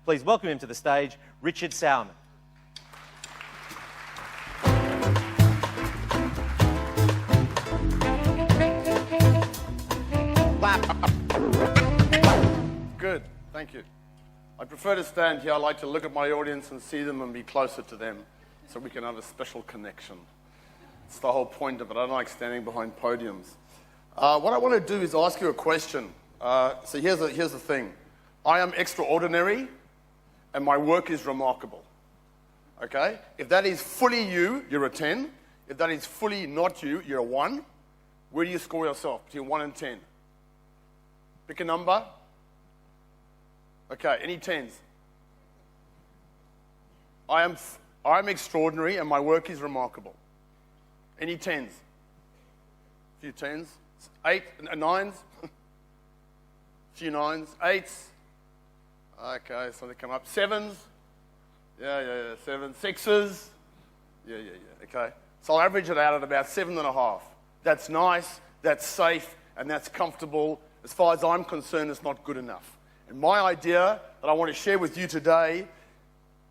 Please welcome him to the stage, Richard Sauerman. Good, thank you. I prefer to stand here. I like to look at my audience and see them and be closer to them so we can have a special connection. It's the whole point of it. I don't like standing behind podiums. What I want to do is ask you a question. So here's the thing. I am extraordinary and my work is remarkable. Okay? If that is fully you, you're a 10. If that is fully not you, you're a 1. Where do you score yourself? Between 1 and 10. Pick a number. Okay, any 10s? I am extraordinary and my work is remarkable. Any 10s? A few 10s. 8, 9s? A few 9s. 8s? Okay, so they come up. 7s? Yeah, 7. 6s? Yeah. Okay. So I'll average it out at about 7.5. That's nice, that's safe, and that's comfortable. As far as I'm concerned, it's not good enough. And my idea that I want to share with you today,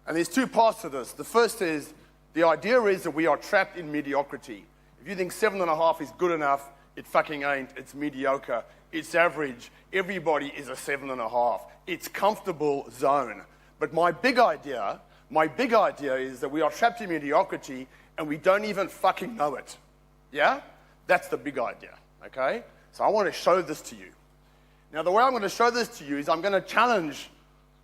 and there's two parts to this. The first is, the idea is that we are trapped in mediocrity. If you think 7.5 is good enough, it fucking ain't. It's mediocre. It's average. Everybody is a 7.5. It's comfortable zone. But my big idea is that we are trapped in mediocrity and we don't even fucking know it. Yeah? That's the big idea, okay? So I want to show this to you. Now, the way I'm going to show this to you is I'm going to challenge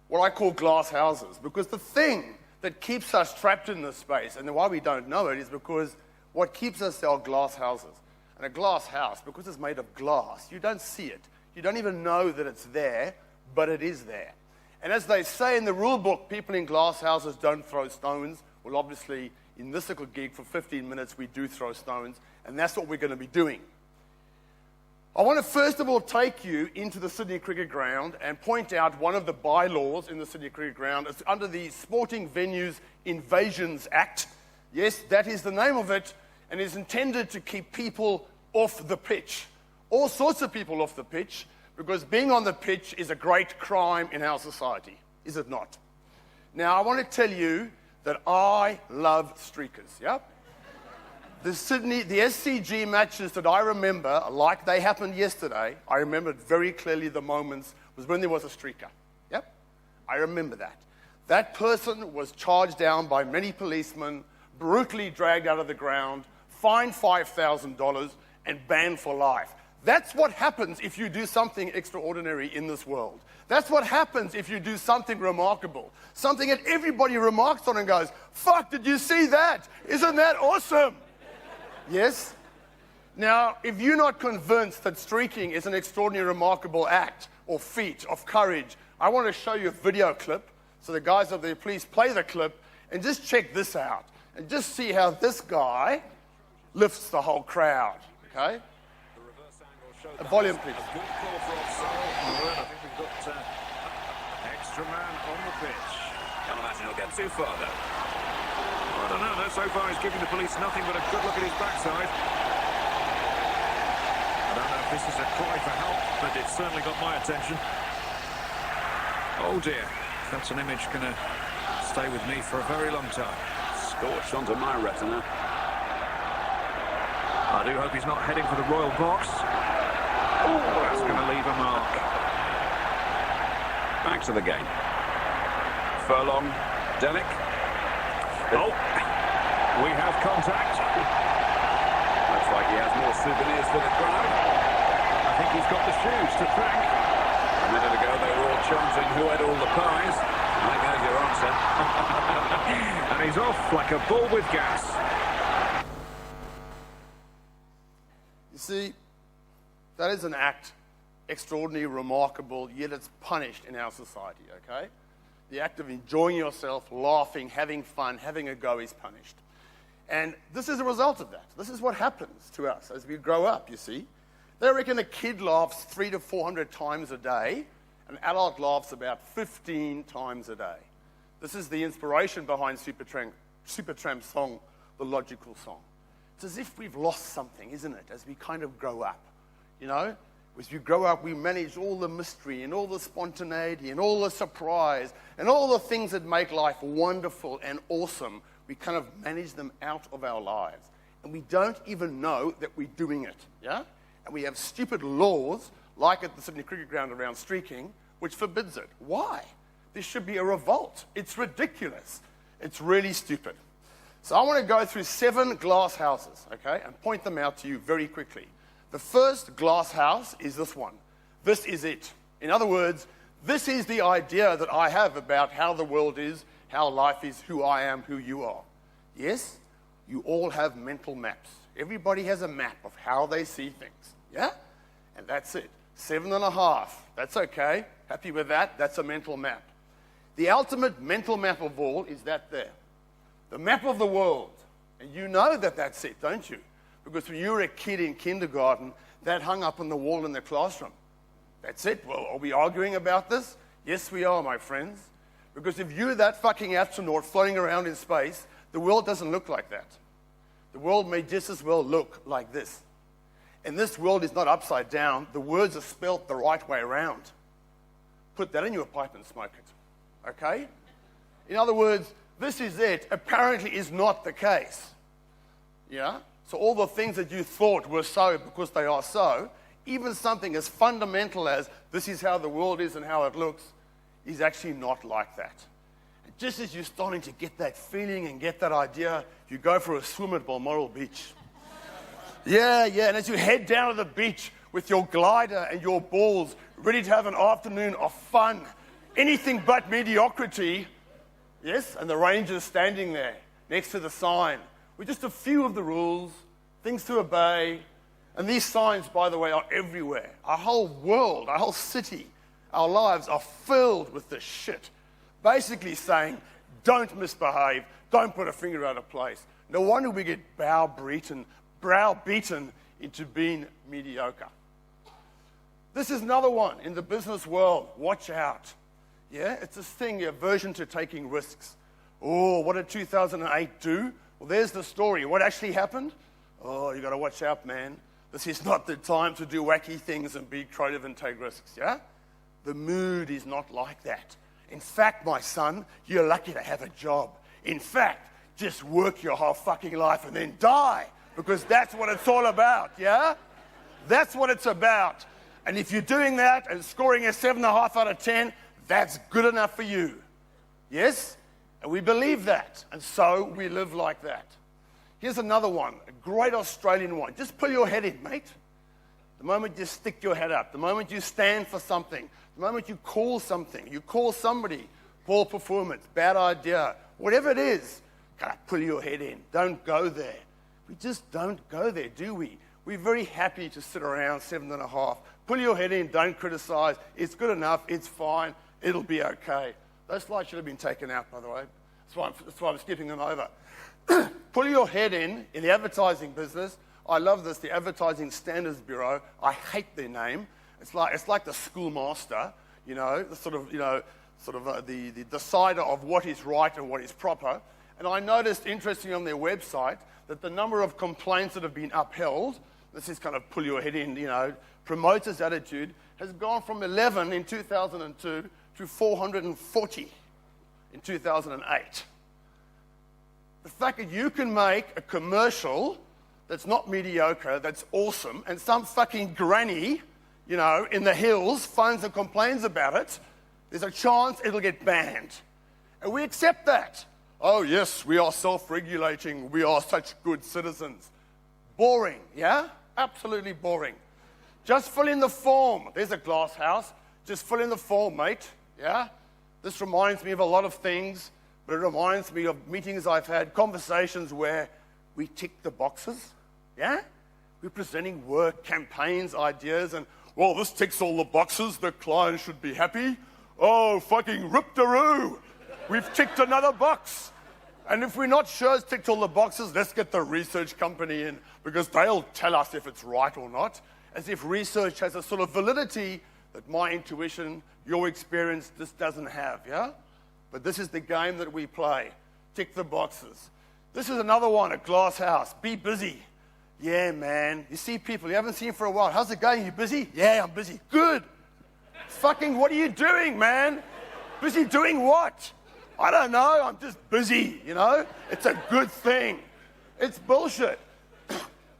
what I call glass houses, because the thing that keeps us trapped in this space, and why we don't know it, is because what keeps us are glass houses. And a glass house, because it's made of glass, you don't see it. You don't even know that it's there, but it is there. And as they say in the rule book, people in glass houses don't throw stones. Well, obviously, in this little gig for 15 minutes, we do throw stones, and that's what we're going to be doing. I want to first of all take you into the Sydney Cricket Ground and point out one of the bylaws in the Sydney Cricket Ground. It's under the Sporting Venues Invasions Act. Yes, that is the name of it, and is intended to keep people off the pitch. All sorts of people off the pitch, because being on the pitch is a great crime in our society, is it not? Now, I want to tell you that I love streakers, yeah? The SCG matches that I remember, like they happened yesterday, I remember very clearly the moments, was when there was a streaker. Yep, I remember that. That person was charged down by many policemen, brutally dragged out of the ground, fined $5,000, and banned for life. That's what happens if you do something extraordinary in this world. That's what happens if you do something remarkable. Something that everybody remarks on and goes, fuck, did you see that? Isn't that awesome? Yes? Now, if you're not convinced that streaking is an extraordinary, remarkable act or feat of courage, I want to show you a video clip. So the guys up there, please play the clip and just check this out. And just see how this guy lifts the whole crowd, okay? A volume, please. A good call for offside. I think we've got extra man on the pitch. Can't imagine he'll get too far, though. I don't know. So far he's giving the police nothing but a good look at his backside. I don't know if this is a cry for help, but it's certainly got my attention. Oh dear. That's an image going to stay with me for a very long time. Scorched onto my retina. I do hope he's not heading for the royal box. Oh, that's going to leave a mark. Back to the game. Furlong, Delic. Oh, we have contact. Looks like he has more souvenirs for the crowd. I think he's got the shoes to thank. A minute ago they were all chanting who had all the pies. I think there's your answer. And he's off like a bull with gas. You see, that is an act extraordinary, remarkable, yet it's punished in our society, okay? The act of enjoying yourself, laughing, having fun, having a go is punished. And this is a result of that. This is what happens to us as we grow up, you see. They reckon a kid laughs 300 to 400 times a day. An adult laughs about 15 times a day. This is the inspiration behind Supertramp's song, The Logical Song. It's as if we've lost something, isn't it, as we kind of grow up, you know? As we grow up, we manage all the mystery and all the spontaneity and all the surprise and all the things that make life wonderful and awesome. We kind of manage them out of our lives. And we don't even know that we're doing it, yeah? And we have stupid laws, like at the Sydney Cricket Ground around streaking, which forbids it. Why? There should be a revolt. It's ridiculous. It's really stupid. So I want to go through 7 glass houses, okay, and point them out to you very quickly. The first glass house is this one. This is it. In other words, this is the idea that I have about how the world is, how life is, who I am, who you are. Yes, you all have mental maps. Everybody has a map of how they see things, yeah? And that's it. 7.5. That's okay. Happy with that? That's a mental map. The ultimate mental map of all is that there. The map of the world. And you know that that's it, don't you? Because when you were a kid in kindergarten, that hung up on the wall in the classroom. That's it. Well, are we arguing about this? Yes, we are, my friends. Because if you're that fucking astronaut floating around in space, the world doesn't look like that. The world may just as well look like this. And this world is not upside down. The words are spelt the right way around. Put that in your pipe and smoke it. Okay? In other words, this is it. Apparently is not the case. Yeah? So all the things that you thought were so because they are so, even something as fundamental as this is how the world is and how it looks, is actually not like that. And just as you're starting to get that feeling and get that idea, you go for a swim at Balmoral Beach. Yeah, and as you head down to the beach with your glider and your balls, ready to have an afternoon of fun, anything but mediocrity, yes, and the ranger's standing there next to the sign with just a few of the rules, things to obey. And these signs, by the way, are everywhere. Our whole world, our whole city, our lives are filled with this shit. Basically saying, don't misbehave, don't put a finger out of place. No wonder we get browbeaten into being mediocre. This is another one in the business world. Watch out. Yeah, it's this thing, aversion to taking risks. Oh, what did 2008 do? Well, there's the story. What actually happened? Oh, you got to watch out, man. This is not the time to do wacky things and be creative and take risks, yeah? The mood is not like that. In fact, my son, you're lucky to have a job. In fact, just work your whole fucking life and then die, because that's what it's all about, yeah? That's what it's about. And if you're doing that and scoring a 7.5 out of 10, that's good enough for you. Yes? And we believe that, and so we live like that. Here's another one, a great Australian one. Just pull your head in, mate. The moment you stick your head up, the moment you stand for something, the moment you call something, you call somebody, poor performance, bad idea, whatever it is, gotta pull your head in. Don't go there. We just don't go there, do we? We're very happy to sit around 7.5. Pull your head in, don't criticize. It's good enough, it's fine, it'll be okay. Those slides should have been taken out, by the way. That's why I'm skipping them over. Pull your head in the advertising business. I love this, the Advertising Standards Bureau. I hate their name. It's like the schoolmaster, the decider of what is right and what is proper. And I noticed, interestingly, on their website, that the number of complaints that have been upheld, this is kind of pull your head in, promoters' attitude, has gone from 11 in 2002 to 440 in 2008. The fact that you can make a commercial that's not mediocre, that's awesome, and some fucking granny, in the hills phones and complains about it, there's a chance it'll get banned. And we accept that. Oh yes, we are self-regulating, we are such good citizens. Boring, yeah? Absolutely boring. Just fill in the form. There's a glass house. Just fill in the form, mate, yeah? This reminds me of a lot of things, but it reminds me of meetings I've had, conversations where we tick the boxes, yeah? We're presenting work, campaigns, ideas, and, well, this ticks all the boxes, the client should be happy. Oh, fucking rip-de-roo! We've ticked another box. And if we're not sure it's ticked all the boxes, let's get the research company in, because they'll tell us if it's right or not, as if research has a sort of validity that my intuition, your experience, this doesn't have, yeah? But this is the game that we play. Tick the boxes. This is another one, a glass house. Be busy. Yeah, man. You see people you haven't seen for a while. How's it going? You busy? Yeah, I'm busy. Good. Fucking what are you doing, man? Busy doing what? I don't know. I'm just busy, you know? It's a good thing. It's bullshit.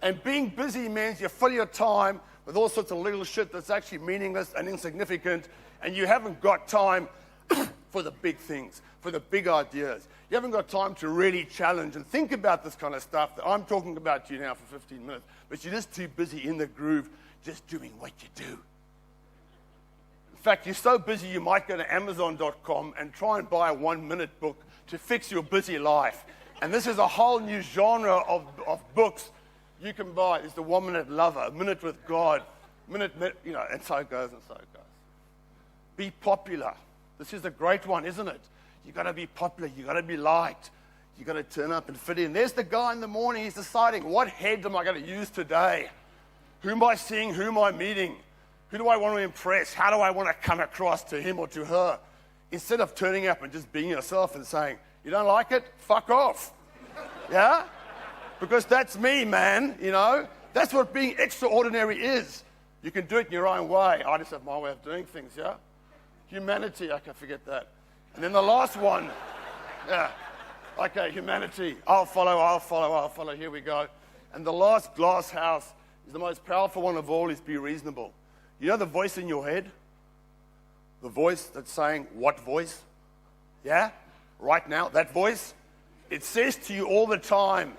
And being busy means you fill your time with all sorts of little shit that's actually meaningless and insignificant, and you haven't got time for the big things, for the big ideas. You haven't got time to really challenge and think about this kind of stuff that I'm talking about to you now for 15 minutes, but you're just too busy in the groove just doing what you do. In fact, you're so busy you might go to Amazon.com and try and buy a 1-minute book to fix your busy life. And this is a whole new genre of books you can buy. It's the 1-minute lover, a minute with God, minute, you know, and so it goes and so it goes. Be popular. This is a great one, isn't it? You've got to be popular. You've got to be liked. You've got to turn up and fit in. There's the guy in the morning. He's deciding, what head am I going to use today? Who am I seeing? Who am I meeting? Who do I want to impress? How do I want to come across to him or to her? Instead of turning up and just being yourself and saying, you don't like it? Fuck off. Yeah? Because that's me, man, you know? That's what being extraordinary is. You can do it in your own way. I just have my way of doing things, yeah? Humanity, I can forget that. And then the last one, yeah, okay, humanity. I'll follow, here we go. And the last glass house is the most powerful one of all, is be reasonable. You know the voice in your head? The voice that's saying, what voice? Yeah? Right now, that voice? It says to you all the time.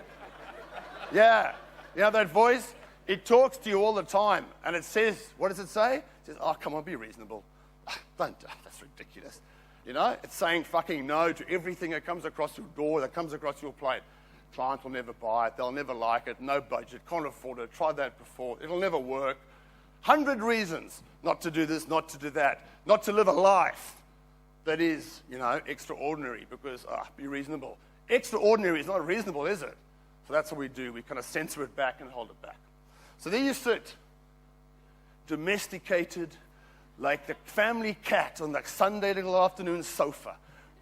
Yeah. You know that voice? It talks to you all the time. And it says, what does it say? It says, oh, come on, be reasonable. Don't, that's ridiculous. You know, it's saying fucking no to everything that comes across your door, that comes across your plate. Clients will never buy it. They'll never like it. No budget. Can't afford it. Tried that before. It'll never work. 100 reasons not to do this, not to do that, not to live a life that is, you know, extraordinary because, be reasonable. Extraordinary is not reasonable, is it? So that's what we do. We kind of censor it back and hold it back. So there you sit, domesticated, like the family cat on the Sunday little afternoon sofa,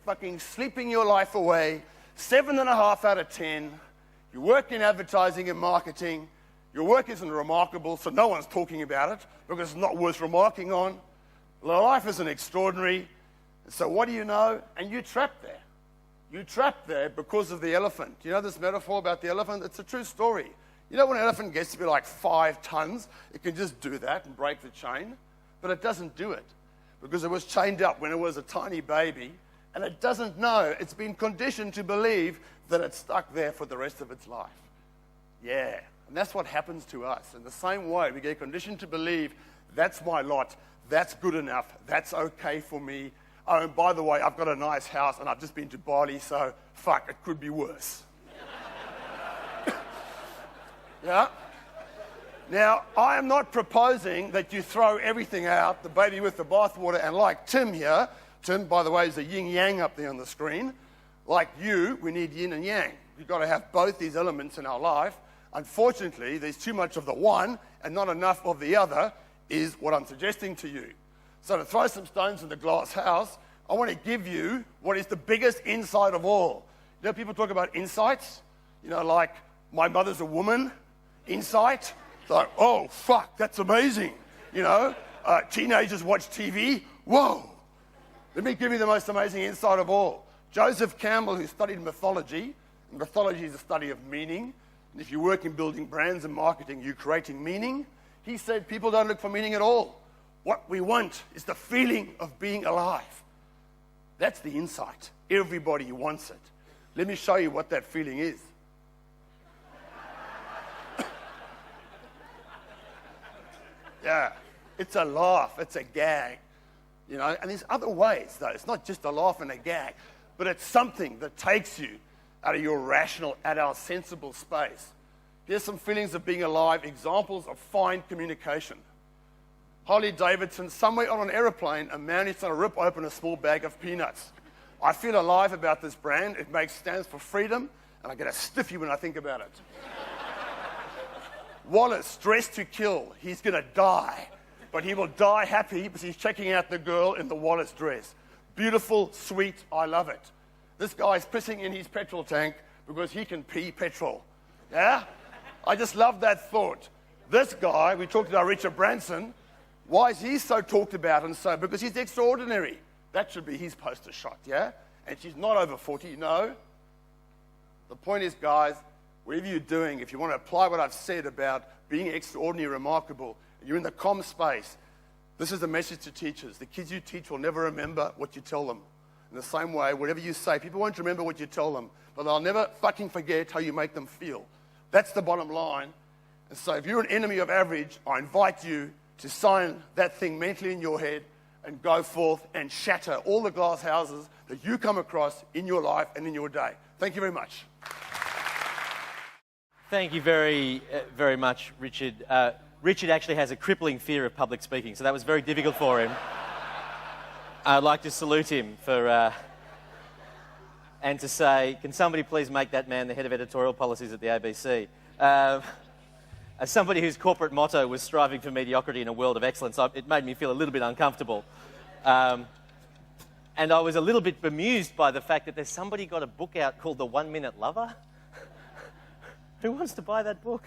fucking sleeping your life away, 7.5 out of 10. You work in advertising and marketing. Your work isn't remarkable, so no one's talking about it because it's not worth remarking on. Life isn't extraordinary. So what do you know? And you're trapped there. You're trapped there because of the elephant. You know this metaphor about the elephant? It's a true story. You know when an elephant gets to be like 5 tons, it can just do that and break the chain? But it doesn't do it because it was chained up when it was a tiny baby, and it doesn't know. It's been conditioned to believe that it's stuck there for the rest of its life. Yeah, and that's what happens to us. In the same way, we get conditioned to believe that's my lot, that's good enough, that's okay for me. Oh, and by the way, I've got a nice house and I've just been to Bali, so fuck, it could be worse. Yeah? Now, I am not proposing that you throw everything out, the baby with the bathwater, and like Tim here, Tim, by the way, is the yin-yang up there on the screen. Like you, we need yin and yang. You've got to have both these elements in our life. Unfortunately, there's too much of the one and not enough of the other, is what I'm suggesting to you. So to throw some stones in the glass house, I want to give you what is the biggest insight of all. You know, people talk about insights. You know, like, my mother's a woman, insight. It's like, oh, fuck, that's amazing. You know, teenagers watch TV. Whoa. Let me give you the most amazing insight of all. Joseph Campbell, who studied mythology, and mythology is a study of meaning, and if you work in building brands and marketing, you're creating meaning. He said people don't look for meaning at all. What we want is the feeling of being alive. That's the insight. Everybody wants it. Let me show you what that feeling is. Yeah, it's a laugh, it's a gag, you know, and there's other ways, though. It's not just a laugh and a gag, but it's something that takes you out of your rational, out of our sensible space. Here's some feelings of being alive, examples of fine communication. Harley Davidson, somewhere on an aeroplane, a man is trying to rip open a small bag of peanuts. I feel alive about this brand. It stands for freedom, and I get a stiffy when I think about it. Wallace, dressed to kill. He's going to die, but he will die happy because he's checking out the girl in the Wallace dress. Beautiful, sweet, I love it. This guy's pissing in his petrol tank because he can pee petrol. Yeah? I just love that thought. This guy, we talked about Richard Branson, why is he so talked about and so? Because he's extraordinary. That should be his poster shot, yeah? And she's not over 40, no. The point is, guys, whatever you're doing, if you want to apply what I've said about being extraordinary, remarkable, and you're in the comm space, this is a message to teachers. The kids you teach will never remember what you tell them. In the same way, whatever you say, people won't remember what you tell them, but they'll never fucking forget how you make them feel. That's the bottom line. And so if you're an enemy of average, I invite you to sign that thing mentally in your head and go forth and shatter all the glass houses that you come across in your life and in your day. Thank you very much. Thank you very, very much, Richard. Richard actually has a crippling fear of public speaking, so that was very difficult for him. I'd like to salute him for, and to say, can somebody please make that man the head of editorial policies at the ABC? As somebody whose corporate motto was striving for mediocrity in a world of excellence, it made me feel a little bit uncomfortable. And I was a little bit bemused by the fact that there's somebody got a book out called The 1 Minute Lover. Who wants to buy that book?